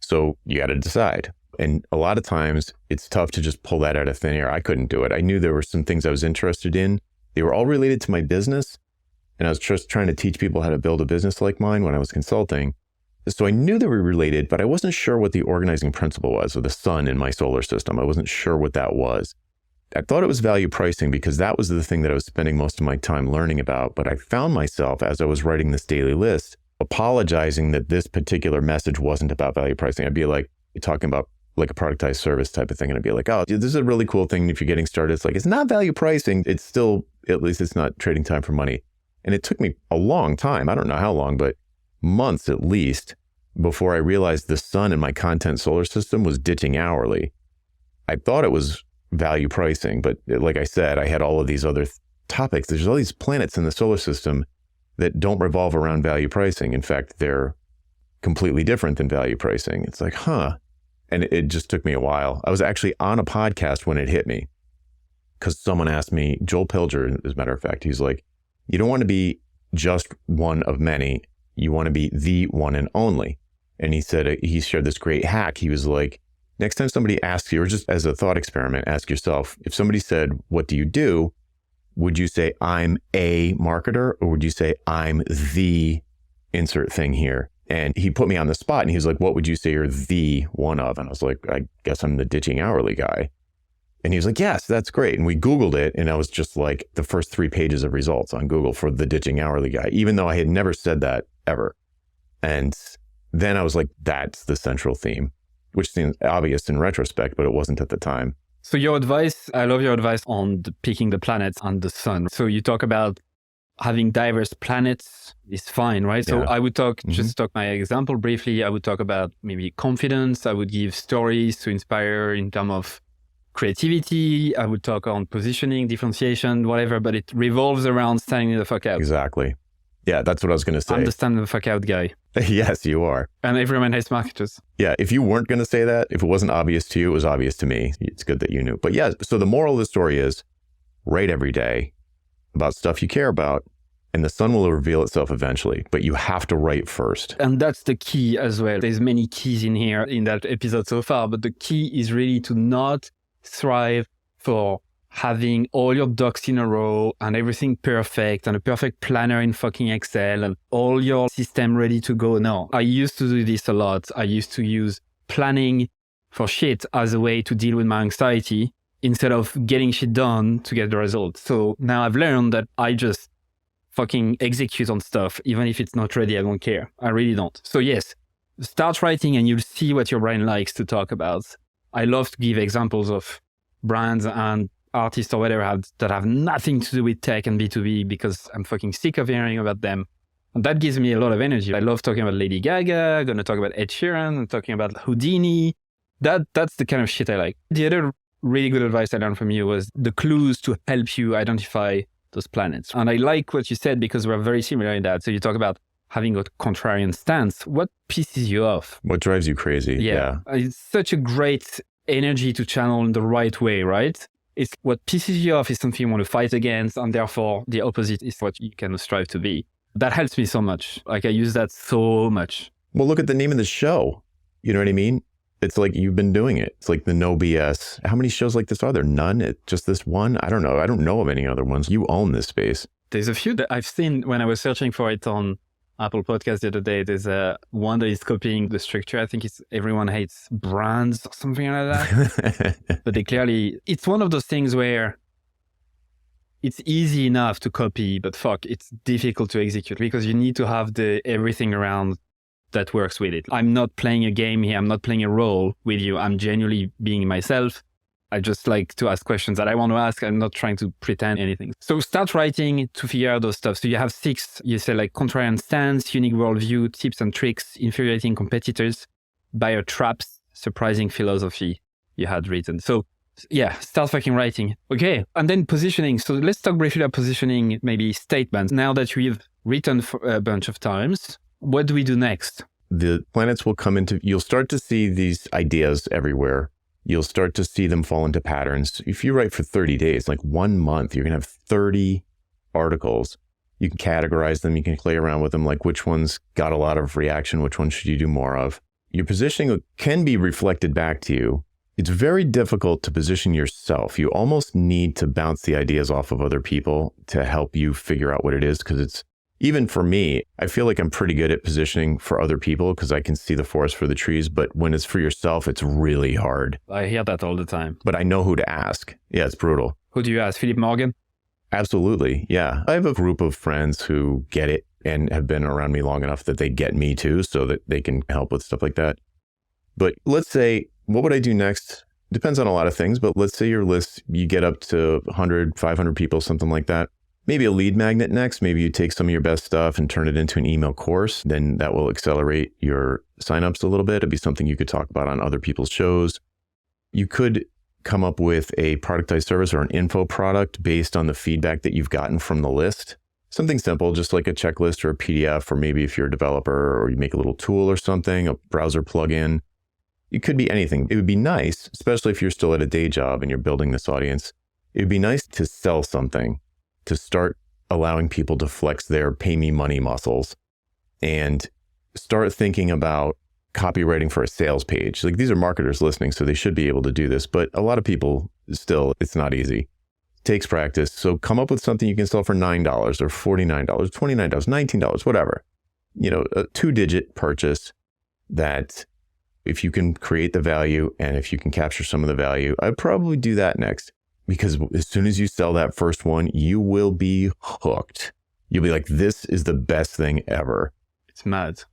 So you got to decide. And a lot of times it's tough to just pull that out of thin air. I couldn't do it. I knew there were some things I was interested in. They were all related to my business. And I was just trying to teach people how to build a business like mine when I was consulting. So I knew they were related, but I wasn't sure what the organizing principle was, or the sun in my solar system. I wasn't sure what that was. I thought it was value pricing because that was the thing that I was spending most of my time learning about. But I found myself, as I was writing this daily list, apologizing that this particular message wasn't about value pricing. I'd be like, talking about like a productized service type of thing. And I'd be like, oh, this is a really cool thing. If you're getting started, it's like, it's not value pricing. It's still, at least it's not trading time for money. And it took me a long time. I don't know how long, but months at least before I realized the sun in my content solar system was ditching hourly. I thought it was value pricing, but like I said, I had all of these other topics. There's all these planets in the solar system that don't revolve around value pricing. In fact, they're completely different than value pricing. It's like, huh. And it just took me a while. I was actually on a podcast when it hit me because someone asked me, Joel Pilger, as a matter of fact, he's like, you don't want to be just one of many. You want to be the one and only. And he said, he shared this great hack. He was like, next time somebody asks you, or just as a thought experiment, ask yourself, if somebody said, what do you do? Would you say, I'm a marketer? Or would you say, I'm the insert thing here? And he put me on the spot and he was like, what would you say you're the one of? And I was like, I guess I'm the ditching hourly guy. And he was like, yes, that's great. And we Googled it. And I was just like the first 3 pages of results on Google for the ditching hourly guy, even though I had never said that ever. And then I was like, that's the central theme, which seems obvious in retrospect, but it wasn't at the time. So your advice, I love your advice on picking the planets and the sun. So you talk about having diverse planets is fine, right? So Yeah. I would just talk my example briefly. I would talk about maybe confidence. I would give stories to inspire in terms of creativity. I would talk on positioning, differentiation, whatever, but it revolves around standing the fuck out. Exactly. Yeah, that's what I was going to say. I'm the stand the fuck out guy. Yes, you are. And everyone hates marketers. Yeah, if you weren't going to say that, if it wasn't obvious to you, it was obvious to me. It's good that you knew. But yeah, so the moral of the story is write every day about stuff you care about, and the sun will reveal itself eventually, but you have to write first. And that's the key as well. There's many keys in here in that episode so far, but the key is really to not strive for having all your ducks in a row and everything perfect and a perfect planner in fucking Excel and all your system ready to go. No, I used to do this a lot. I used to use planning for shit as a way to deal with my anxiety instead of getting shit done to get the results. So now I've learned that I just fucking execute on stuff. Even if it's not ready, I don't care. I really don't. So yes, start writing and you'll see what your brain likes to talk about. I love to give examples of brands and artists or whatever that have nothing to do with tech and B2B because I'm fucking sick of hearing about them. And that gives me a lot of energy. I love talking about Lady Gaga, I'm going to talk about Ed Sheeran, I'm talking about Houdini. That's the kind of shit I like. The other really good advice I learned from you was the clues to help you identify those planets. And I like what you said because we're very similar in that. So you talk about having a contrarian stance. What pisses you off? What drives you crazy? Yeah. It's such a great energy to channel in the right way, right? It's what pisses you off is something you want to fight against, and therefore the opposite is what you can strive to be. That helps me so much. Like I use that so much. Well, look at the name of the show. You know what I mean? It's like you've been doing it. It's like the no BS. How many shows like this are there? None? It's just this one? I don't know. I don't know of any other ones. You own this space. There's a few that I've seen when I was searching for it on Apple Podcast the other day. There's one that is copying the structure. I think it's Everyone Hates Brands or something like that. But it's one of those things where it's easy enough to copy, but fuck, it's difficult to execute because you need to have everything around that works with it. I'm not playing a game here. I'm not playing a role with you. I'm genuinely being myself. I just like to ask questions that I want to ask. I'm not trying to pretend anything. So start writing to figure out those stuff. So you have 6, you say like contrarian stance, unique worldview, tips and tricks, infuriating competitors, buyer traps, surprising philosophy you had written. So yeah, start fucking writing. Okay. And then positioning. So let's talk briefly about positioning, maybe statements. Now that we've written for a bunch of times, what do we do next? The planets will come into, you'll start to see these ideas everywhere. You'll start to see them fall into patterns. If you write for 30 days, like 1 month, you're going to have 30 articles. You can categorize them. You can play around with them, like which ones got a lot of reaction, which ones should you do more of. Your positioning can be reflected back to you. It's very difficult to position yourself. You almost need to bounce the ideas off of other people to help you figure out what it is, because it's, even for me, I feel like I'm pretty good at positioning for other people because I can see the forest for the trees. But when it's for yourself, it's really hard. I hear that all the time. But I know who to ask. Yeah, it's brutal. Who do you ask? Philip Morgan? Absolutely. Yeah. I have a group of friends who get it and have been around me long enough that they get me too, so that they can help with stuff like that. But let's say, what would I do next? Depends on a lot of things, but let's say your list, you get up to 100, 500 people, something like that. Maybe a lead magnet next. Maybe you take some of your best stuff and turn it into an email course. Then that will accelerate your signups a little bit. It'd be something you could talk about on other people's shows. You could come up with a productized service or an info product based on the feedback that you've gotten from the list. Something simple, just like a checklist or a PDF, or maybe if you're a developer or you make a little tool or something, a browser plugin. It could be anything. It would be nice, especially if you're still at a day job and you're building this audience. It would be nice to sell something, to start allowing people to flex their pay me money muscles and start thinking about copywriting for a sales page. Like, these are marketers listening, so they should be able to do this, but a lot of people still, it's not easy. It takes practice. So come up with something you can sell for $9 or $49, $29, $19, whatever. You know, a 2-digit purchase that if you can create the value and if you can capture some of the value, I'd probably do that next. Because as soon as you sell that first one, you will be hooked. You'll be like, this is the best thing ever. It's mad.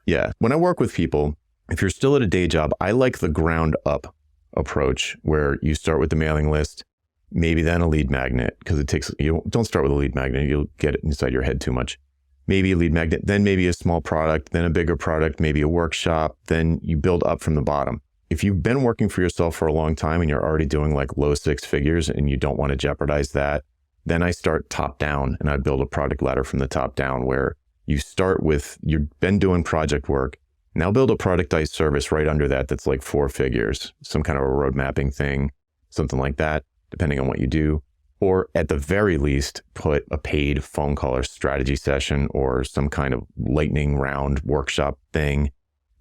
Yeah. When I work with people, if you're still at a day job, I like the ground up approach where you start with the mailing list, maybe then a lead magnet, because it takes, you don't start with a lead magnet. You'll get it inside your head too much. Maybe a lead magnet, then maybe a small product, then a bigger product, maybe a workshop, then you build up from the bottom. If you've been working for yourself for a long time and you're already doing like low 6 figures and you don't want to jeopardize that, then I start top down and I build a product ladder from the top down where you start with, you've been doing project work. Now build a productized service right under that that's like 4 figures, some kind of a road mapping thing, something like that, depending on what you do. Or at the very least, put a paid phone call or strategy session or some kind of lightning round workshop thing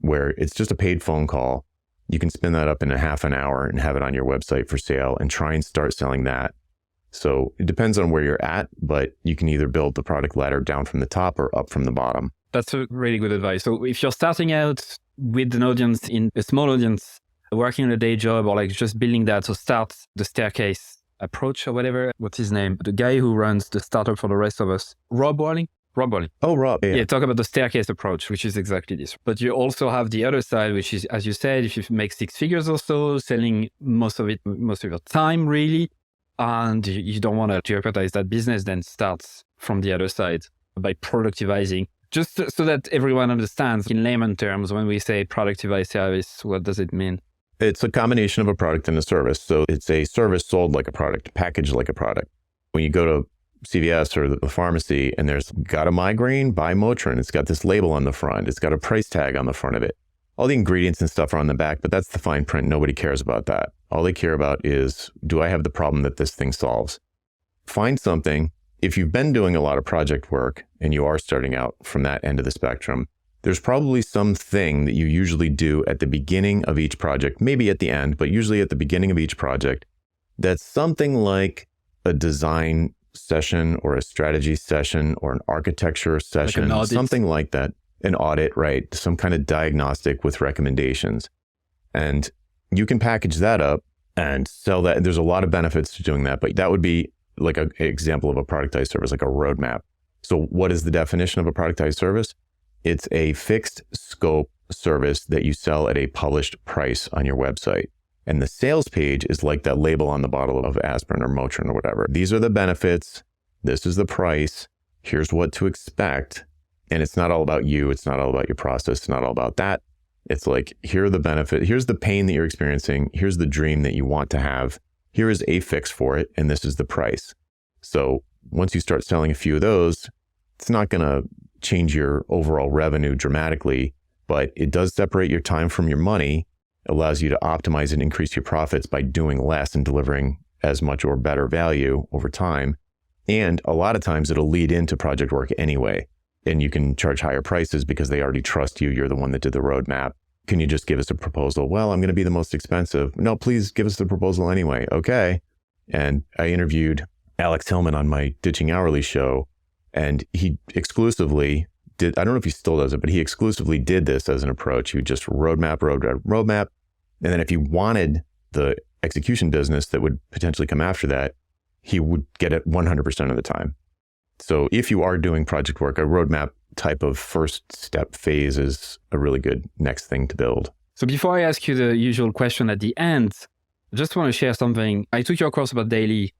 where it's just a paid phone call. You can spin that up in a half an hour and have it on your website for sale and try and start selling that. So it depends on where you're at, but you can either build the product ladder down from the top or up from the bottom. That's a really good advice. So if you're starting out with an audience, in a small audience, working on a day job or like just building that, so start the staircase approach or whatever. What's his name? The guy who runs the startup for the rest of us. Rob Walling. Oh, Rob. Yeah, talk about the staircase approach, which is exactly this. But you also have the other side, which is, as you said, if you make 6 figures or so, selling most of your time, really, and you don't want to jeopardize that business, then start from the other side by productivizing. Just so that everyone understands, in layman terms, when we say productivized service, what does it mean? It's a combination of a product and a service. So it's a service sold like a product, packaged like a product. When you go to CVS or the pharmacy and there's got a migraine, buy Motrin. It's got this label on the front. It's got a price tag on the front of it. All the ingredients and stuff are on the back, but that's the fine print. Nobody cares about that. All they care about is, do I have the problem that this thing solves? Find something. If you've been doing a lot of project work and you are starting out from that end of the spectrum, there's probably something that you usually do at the beginning of each project, maybe at the end, but usually at the beginning of each project, that's something like a design session or a strategy session or an architecture session, like something like that. An audit, right? Some kind of diagnostic with recommendations. And you can package that up and sell that. There's a lot of benefits to doing that, but that would be like an example of a productized service, like a roadmap. So what is the definition of a productized service? It's a fixed scope service that you sell at a published price on your website. And the sales page is like that label on the bottle of aspirin or Motrin or whatever. These are the benefits. This is the price. Here's what to expect. And it's not all about you. It's not all about your process. It's not all about that. It's like, here are the benefits. Here's the pain that you're experiencing. Here's the dream that you want to have. Here is a fix for it. And this is the price. So once you start selling a few of those, it's not going to change your overall revenue dramatically, but it does separate your time from your money, allows you to optimize and increase your profits by doing less and delivering as much or better value over time. And a lot of times it'll lead into project work anyway. And you can charge higher prices because they already trust you. You're the one that did the roadmap. Can you just give us a proposal? Well, I'm going to be the most expensive. No, please give us the proposal anyway. Okay. And I interviewed Alex Hillman on my Ditching Hourly show, and he exclusively did, I don't know if he still does it, but he exclusively did this as an approach. He would just roadmap. And then if he wanted the execution business that would potentially come after that, he would get it 100% of the time. So if you are doing project work, a roadmap type of first step phase is a really good next thing to build. So before I ask you the usual question at the end, I just want to share something. I took your course about building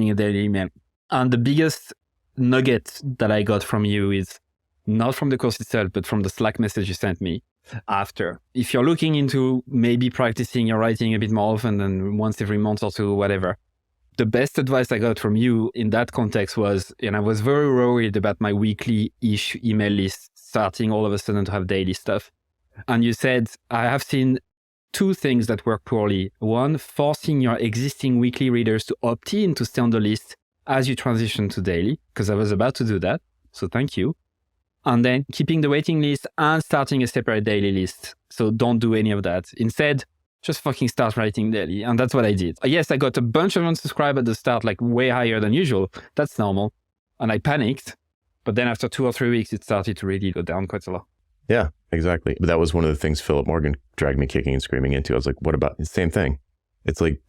a daily email. And the biggest nugget that I got from you is not from the course itself, but from the Slack message you sent me after. If you're looking into maybe practicing your writing a bit more often than once every month or two, whatever, the best advice I got from you in that context was, and I was very worried about my weekly-ish email list starting all of a sudden to have daily stuff. And you said, I have seen two things that work poorly. One, forcing your existing weekly readers to opt in to stay on the list as you transition to daily, because I was about to do that. So thank you. And then keeping the waiting list and starting a separate daily list. So don't do any of that. Instead, just fucking start writing daily. And that's what I did. Yes, I got a bunch of unsubscribed at the start, like way higher than usual. That's normal. And I panicked. But then after 2 or 3 weeks, it started to really go down quite a lot. Yeah, exactly. But that was one of the things Philip Morgan dragged me kicking and screaming into. I was like, what about the same thing? It's like,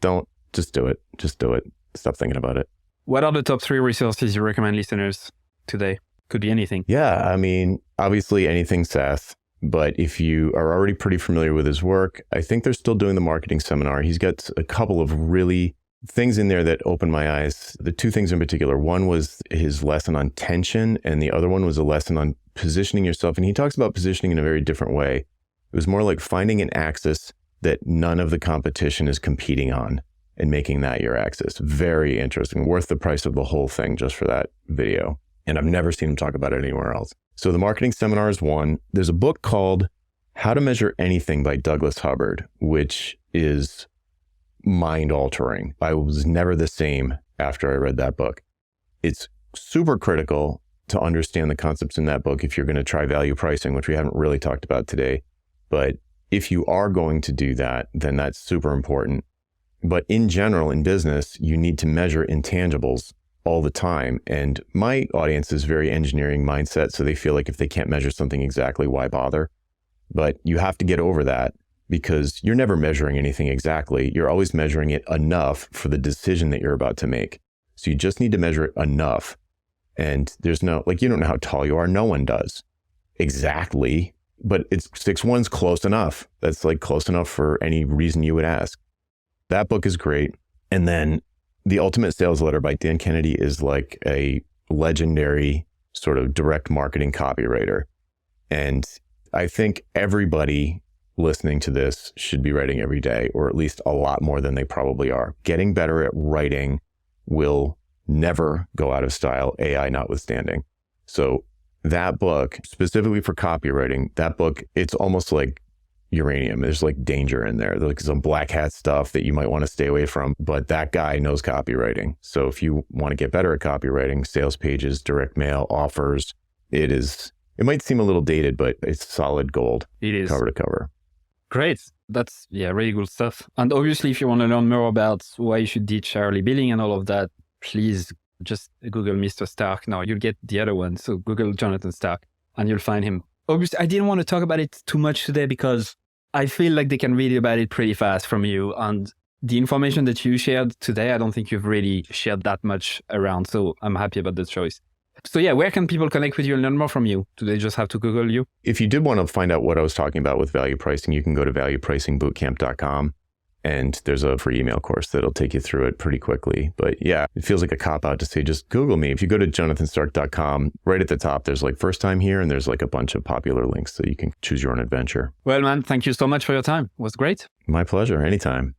just do it. Just do it. Stop thinking about it. What are the top 3 resources you recommend listeners today? Could be anything. Yeah, I mean, obviously anything Seth. But if you are already pretty familiar with his work, I think they're still doing the marketing seminar. He's got a couple of really things in there that opened my eyes. The 2 things in particular, one was his lesson on tension, and the other one was a lesson on positioning yourself. And he talks about positioning in a very different way. It was more like finding an axis that none of the competition is competing on and making that your axis. Very interesting. Worth the price of the whole thing just for that video. And I've never seen him talk about it anywhere else. So the marketing seminar is one. There's a book called How to Measure Anything by Douglas Hubbard, which is mind-altering. I was never the same after I read that book. It's super critical to understand the concepts in that book if you're going to try value pricing, which we haven't really talked about today. But if you are going to do that, then that's super important. But in general, in business, you need to measure intangibles all the time. And my audience is very engineering mindset, so they feel like if they can't measure something exactly, why bother? But you have to get over that because you're never measuring anything exactly. You're always measuring it enough for the decision that you're about to make. So you just need to measure it enough. And there's no, like, you don't know how tall you are. No one does exactly, but it's 6'1" close enough. That's like close enough for any reason you would ask. That book is great. And then The Ultimate Sales Letter by Dan Kennedy is like a legendary sort of direct marketing copywriter. And I think everybody listening to this should be writing every day, or at least a lot more than they probably are. Getting better at writing will never go out of style, AI notwithstanding. So that book, specifically for copywriting, that book, it's almost like uranium. There's like danger in there. There's like some black hat stuff that you might want to stay away from, but that guy knows copywriting. So if you want to get better at copywriting, sales pages, direct mail, offers, it might seem a little dated, but it's solid gold. It is. Cover to cover. Great. That's, really good stuff. And obviously, if you want to learn more about why you should ditch hourly billing and all of that, please just Google Mr. Stark. No, you'll get the other one. So Google Jonathan Stark and you'll find him. Obviously, I didn't want to talk about it too much today because I feel like they can read about it pretty fast from you. And the information that you shared today, I don't think you've really shared that much around. So I'm happy about the choice. So yeah, where can people connect with you and learn more from you? Do they just have to Google you? If you did want to find out what I was talking about with value pricing, you can go to valuepricingbootcamp.com. And there's a free email course that'll take you through it pretty quickly. But yeah, it feels like a cop-out to say, just Google me. If you go to jonathanstark.com, right at the top, there's like first time here, and there's like a bunch of popular links so you can choose your own adventure. Well, man, thank you so much for your time. It was great. My pleasure. Anytime.